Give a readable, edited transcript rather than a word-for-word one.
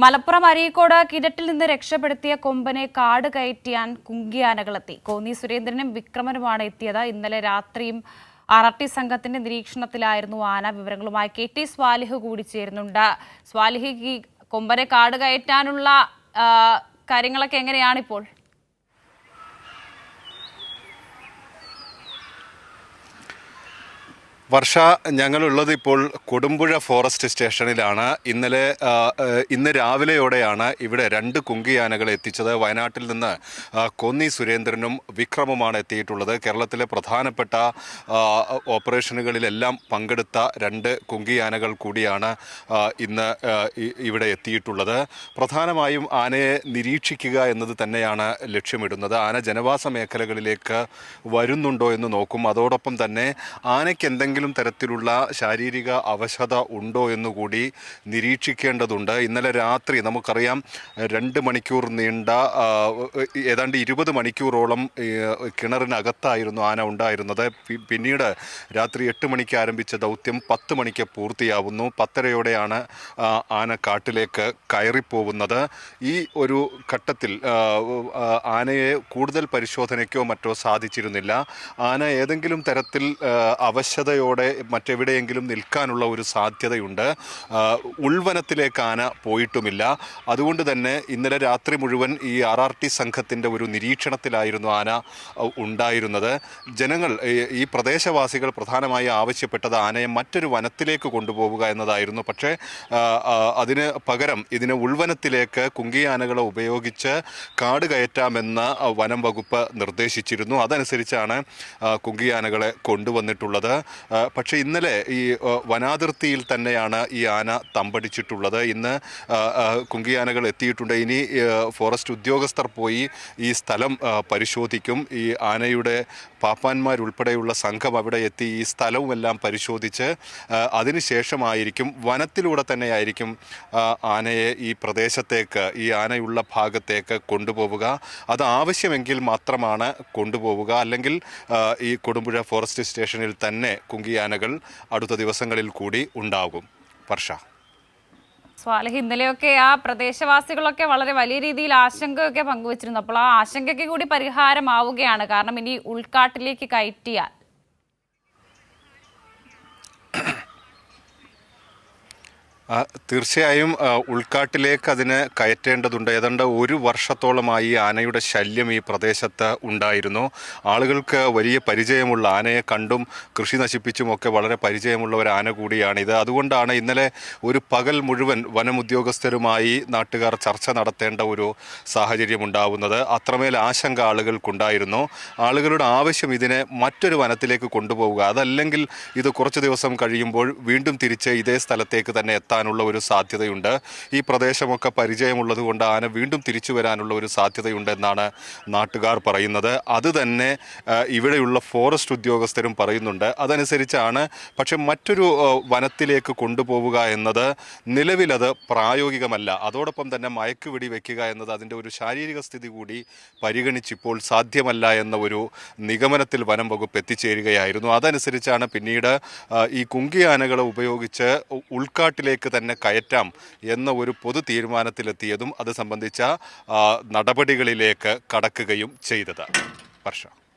മലപ്പുറം അരീക്കോട് കിണറ്റിൽ നിന്ന് രക്ഷപ്പെടുത്തിയ കൊമ്പനെ കാട് കയറ്റിയാൻ കുങ്കിയാനകളെത്തി. കോന്നി സുരേന്ദ്രനും വിക്രമനുമാണ് എത്തിയത്. ഇന്നലെ രാത്രിയും RRT സംഘത്തിന്റെ നിരീക്ഷണത്തിലായിരുന്നു ആന. വിവരങ്ങളുമായി KT സ്വാലിഹ് കൂടി ചേരുന്നുണ്ട്. സ്വാലിഹ്, ഈ കൊമ്പനെ കാട് കയറ്റാനുള്ള കാര്യങ്ങളൊക്കെ എങ്ങനെയാണിപ്പോൾ? വർഷ, ഞങ്ങളുള്ളത് ഇപ്പോൾ കൊടുമ്പുഴ ഫോറസ്റ്റ് സ്റ്റേഷനിലാണ്. ഇന്ന് രാവിലെയോടെയാണ് ഇവിടെ 2 കുങ്കിയാനകളെ എത്തിച്ചത്. വയനാട്ടിൽ നിന്ന് കോന്നി സുരേന്ദ്രനും വിക്രമുമാണ് എത്തിയിട്ടുള്ളത്. കേരളത്തിലെ പ്രധാനപ്പെട്ട ഓപ്പറേഷനുകളിലെല്ലാം പങ്കെടുത്ത 2 കുങ്കിയാനകൾ കൂടിയാണ് ഇന്ന് ഇവിടെ എത്തിയിട്ടുള്ളത്. പ്രധാനമായും ആനയെ നിരീക്ഷിക്കുക എന്നത് തന്നെയാണ് ലക്ഷ്യമിടുന്നത്. ആന ജനവാസ മേഖലകളിലേക്ക് വരുന്നുണ്ടോ എന്ന് നോക്കും. അതോടൊപ്പം തന്നെ ആനയ്ക്ക് എന്തെങ്കിലും തരത്തിലുള്ള ശാരീരിക അവശത ഉണ്ടോ എന്നുകൂടി നിരീക്ഷിക്കേണ്ടതുണ്ട്. ഇന്നലെ രാത്രി നമുക്കറിയാം 2 മണിക്കൂർ നീണ്ട ഏതാണ്ട് 20 മണിക്കൂറോളം കിണറിനകത്തായിരുന്നു ആന ഉണ്ടായിരുന്നത്. പിന്നീട് രാത്രി 8 മണിക്ക് ആരംഭിച്ച ദൗത്യം 10 മണിക്ക് പൂർത്തിയാവുന്നു. 10:30യോടെയാണ് ആന കാട്ടിലേക്ക് കയറിപ്പോകുന്നത്. ഈ ഒരു ഘട്ടത്തിൽ ആനയെ കൂടുതൽ പരിശോധനയ്ക്കോ മറ്റോ സാധിച്ചിരുന്നില്ല. ആന ഏതെങ്കിലും തരത്തിൽ അവശതയോടെ മറ്റെവിടെയെങ്കിലും നിൽക്കാനുള്ള ഒരു സാധ്യതയുണ്ട്. ഉൾവനത്തിലേക്ക് ആന പോയിട്ടുമില്ല. അതുകൊണ്ട് തന്നെ ഇന്നലെ രാത്രി മുഴുവൻ ഈ RRT സംഘത്തിൻ്റെ ഒരു നിരീക്ഷണത്തിലായിരുന്നു ആന ഉണ്ടായിരുന്നത്. ജനങ്ങൾ, ഈ പ്രദേശവാസികൾ പ്രധാനമായി ആവശ്യപ്പെട്ടത് ആനയെ മറ്റൊരു വനത്തിലേക്ക് കൊണ്ടുപോവുക എന്നതായിരുന്നു. പക്ഷേ അതിന് പകരം ഇതിന് ഉൾവനത്തിലേക്ക് കുങ്കിയാനകളെ ഉപയോഗിച്ച് കാട് കയറ്റാമെന്ന് വനം വകുപ്പ് നിർദ്ദേശിച്ചിരുന്നു. അതനുസരിച്ചാണ് കുങ്കിയാനകളെ കൊണ്ടുവന്നിട്ടുള്ളത്. പക്ഷേ ഇന്നലെ ഈ വനാതിർത്തിയിൽ തന്നെയാണ് ഈ ആന തമ്പടിച്ചിട്ടുള്ളത്. ഇന്ന് കുങ്കിയാനകൾ എത്തിയിട്ടുണ്ട്. ഇനി ഫോറസ്റ്റ് ഉദ്യോഗസ്ഥർ പോയി ഈ സ്ഥലം പരിശോധിക്കും. ഈ ആനയുടെ പാപ്പാന്മാരുൾപ്പെടെയുള്ള സംഘം അവിടെ എത്തി ഈ സ്ഥലവുമെല്ലാം പരിശോധിച്ച് അതിനുശേഷമായിരിക്കും, വനത്തിലൂടെ തന്നെയായിരിക്കും ആനയെ ഈ പ്രദേശത്തേക്ക്, ഈ ആനയുള്ള ഭാഗത്തേക്ക് കൊണ്ടുപോവുക. അത് ആവശ്യമെങ്കിൽ മാത്രമാണ് കൊണ്ടുപോവുക. അല്ലെങ്കിൽ ഈ കൊടുമ്പുഴ ഫോറസ്റ്റ് സ്റ്റേഷനിൽ തന്നെ കുങ്കിയാനകൾ അടുത്ത ദിവസങ്ങളിൽ കൂടി ഉണ്ടാകും. വർഷ, സ്വാലിഹ്, ഇന്നലെയൊക്കെ ആ പ്രദേശവാസികളൊക്കെ വളരെ വലിയ രീതിയിൽ ആശങ്കയൊക്കെ പങ്കുവച്ചിരുന്നു. അപ്പോൾ ആ ആശങ്കയ്ക്ക് കൂടി പരിഹാരമാവുകയാണ്. കാരണം ഇനി ഉൾക്കാട്ടിലേക്ക് കയറ്റിയാൽ തീർച്ചയായും ഉൾക്കാട്ടിലേക്ക് അതിന് കയറ്റേണ്ടതുണ്ട്. ഏതാണ്ട് 1 വർഷത്തോളമായി ആനയുടെ ശല്യം ഈ പ്രദേശത്ത് ഉണ്ടായിരുന്നു. ആളുകൾക്ക് വലിയ പരിചയമുള്ള, ആനയെ കണ്ടും കൃഷി നശിപ്പിച്ചുമൊക്കെ വളരെ പരിചയമുള്ള ഒരു ആന കൂടിയാണിത്. അതുകൊണ്ടാണ് ഇന്നലെ ഒരു പകൽ മുഴുവൻ വനമുദ്യോഗസ്ഥരുമായി നാട്ടുകാർ ചർച്ച നടത്തേണ്ട ഒരു സാഹചര്യം ഉണ്ടാവുന്നത്. അത്രമേൽ ആശങ്ക ആളുകൾക്കുണ്ടായിരുന്നു. ആളുകളുടെ ആവശ്യം ഇതിനെ മറ്റൊരു വനത്തിലേക്ക് കൊണ്ടുപോവുക, അതല്ലെങ്കിൽ ഇത് കുറച്ച് ദിവസം കഴിയുമ്പോൾ വീണ്ടും തിരിച്ച് ഇതേ സ്ഥലത്തേക്ക് തന്നെ എത്താനുള്ള ഒരു സാധ്യതയുണ്ട്. ഈ പ്രദേശമൊക്കെ പരിചയമുള്ളത് കൊണ്ട് ആന വീണ്ടും തിരിച്ചു വരാനുള്ള ഒരു സാധ്യതയുണ്ടെന്നാണ് നാട്ടുകാർ പറയുന്നത്. അത് തന്നെ ഇവിടെയുള്ള ഫോറസ്റ്റ് ഉദ്യോഗസ്ഥരും പറയുന്നുണ്ട്. അതനുസരിച്ചാണ്. പക്ഷെ മറ്റൊരു വനത്തിലേക്ക് കൊണ്ടുപോവുക എന്നത് നിലവിലത് പ്രായോഗികമല്ല. അതോടൊപ്പം തന്നെ മയക്കുവെടി വയ്ക്കുക എന്നത് അതിൻ്റെ ഒരു ശാരീരിക സ്ഥിതി കൂടി പരിഗണിച്ചിപ്പോൾ സാധ്യമല്ല എന്ന ഒരു നിഗമനത്തിൽ വനം വകുപ്പ് എത്തിച്ചേരുകയായിരുന്നു. അതനുസരിച്ചാണ് പിന്നീട് ഈ കുങ്കിയാനകളെ ഉപയോഗിച്ച് ഉൾക്കാട്ടിലേക്ക് തന്നെ കയറ്റാം എന്ന ഒരു പൊതു തീരുമാനത്തിലെത്തിയതും അത് സംബന്ധിച്ച നടപടികളിലേക്ക് കടക്കുകയും ചെയ്തത്. വർഷ.